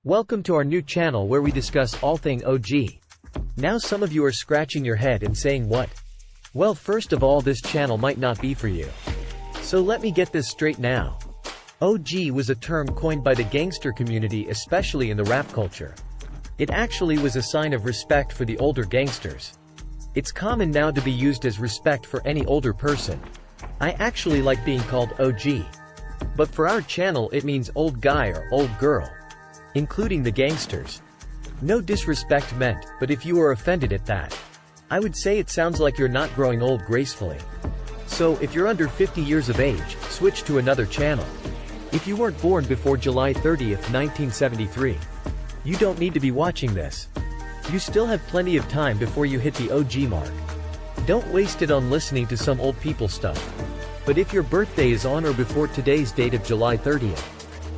Welcome to our new channel where we discuss all thing OG. Now some of you are scratching your head and saying what? Well, first of all, this channel might not be for you. So let me get this straight now. OG was a term coined by the gangster community, especially in the rap culture. It actually was a sign of respect for the older gangsters. It's common now to be used as respect for any older person. I actually like being called OG. But for our channel it means old guy or old girl, including the gangsters. No disrespect meant, but if you are offended at that, I would say it sounds like you're not growing old gracefully. So, if you're under 50 years of age, switch to another channel. If you weren't born before July 30th, 1973, you don't need to be watching this. You still have plenty of time before you hit the OG mark. Don't waste it on listening to some old people stuff. But if your birthday is on or before today's date of July 30th,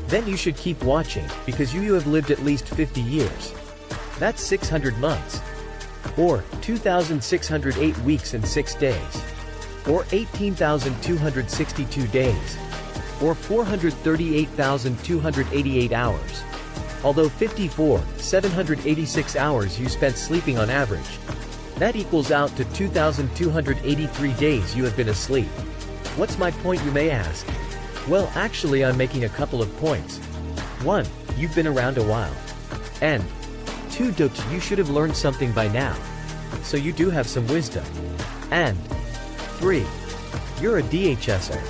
then you should keep watching, because you have lived at least 50 years. That's 600 months. Or, 2,608 weeks and 6 days. Or 18,262 days. Or 438,288 hours. Although 786 hours you spent sleeping on average. That equals out to 2,283 days you have been asleep. What's my point, you may ask? Well, actually I'm making a couple of points. 1. You've been around a while. And 2. You should have learned something by now. So you do have some wisdom. And 3. You're a DHSer.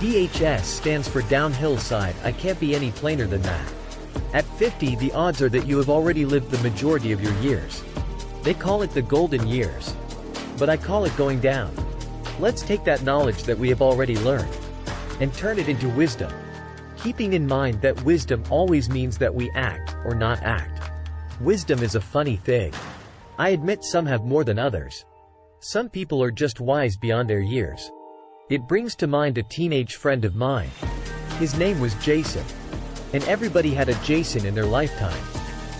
DHS stands for downhill side. I can't be any plainer than that. At 50, the odds are that you have already lived the majority of your years. They call it the golden years. But I call it going down. Let's take that knowledge that we have already learned and turn it into wisdom. Keeping in mind that wisdom always means that we act, or not act. Wisdom is a funny thing. I admit some have more than others. Some people are just wise beyond their years. It brings to mind a teenage friend of mine. His name was Jason. And everybody had a Jason in their lifetime.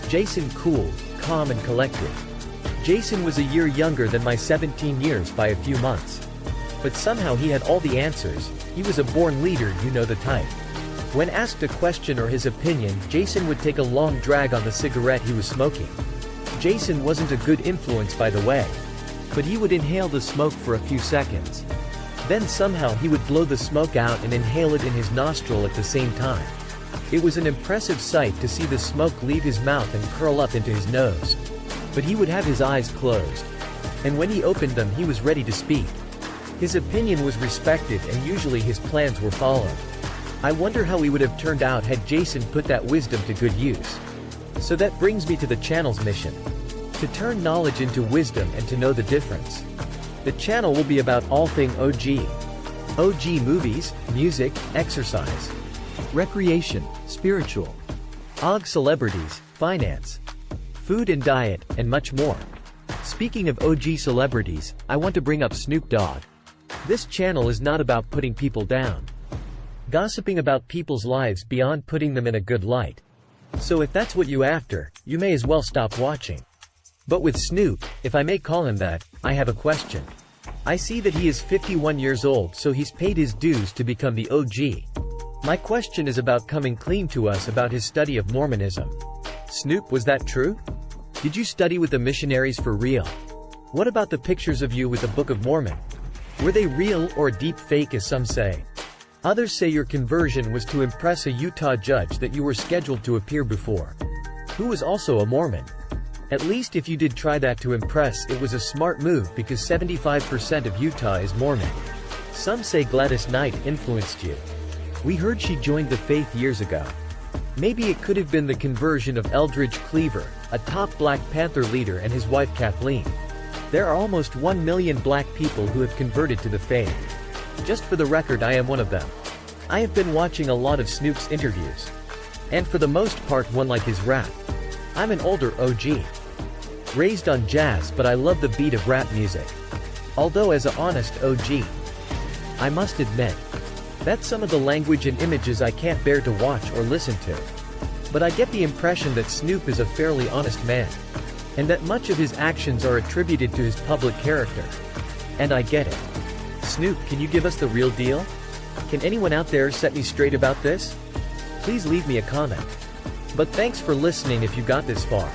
Jason cool, calm and collected. Jason was a year younger than my 17 years by a few months. But somehow he had all the answers. He was a born leader, you know the type. When asked a question or his opinion, Jason would take a long drag on the cigarette he was smoking. Jason wasn't a good influence, by the way. But he would inhale the smoke for a few seconds. Then somehow he would blow the smoke out and inhale it in his nostril at the same time. It was an impressive sight to see the smoke leave his mouth and curl up into his nose. But he would have his eyes closed. And when he opened them, he was ready to speak. His opinion was respected and usually his plans were followed. I wonder how he would have turned out had Jason put that wisdom to good use. So that brings me to the channel's mission. To turn knowledge into wisdom and to know the difference. The channel will be about all thing OG. OG movies, music, exercise, recreation, spiritual, OG celebrities, finance, food and diet, and much more. Speaking of OG celebrities, I want to bring up Snoop Dogg. This channel is not about putting people down. Gossiping about people's lives beyond putting them in a good light. So if that's what you're after, you may as well stop watching. But with Snoop, if I may call him that, I have a question. I see that he is 51 years old, so he's paid his dues to become the OG. My question is about coming clean to us about his study of Mormonism. Snoop, was that true? Did you study with the missionaries for real? What about the pictures of you with the Book of Mormon? Were they real or a deep fake, as some say? Others say your conversion was to impress a Utah judge that you were scheduled to appear before, who was also a Mormon. At least if you did try that to impress, it was a smart move because 75% of Utah is Mormon. Some say Gladys Knight influenced you. We heard she joined the faith years ago. Maybe it could have been the conversion of Eldridge Cleaver, a top Black Panther leader, and his wife Kathleen. There are almost 1 million black people who have converted to the faith. Just for the record, I am one of them. I have been watching a lot of Snoop's interviews. And for the most part one like his rap. I'm an older OG. Raised on jazz, but I love the beat of rap music. Although as an honest OG, I must admit that some of the language and images I can't bear to watch or listen to. But I get the impression that Snoop is a fairly honest man. And that much of his actions are attributed to his public character. And I get it. Snoop, can you give us the real deal? Can anyone out there set me straight about this? Please leave me a comment. But thanks for listening if you got this far.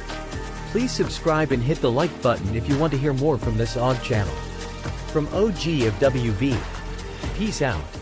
Please subscribe and hit the like button if you want to hear more from this odd channel. From OG of WV. Peace out.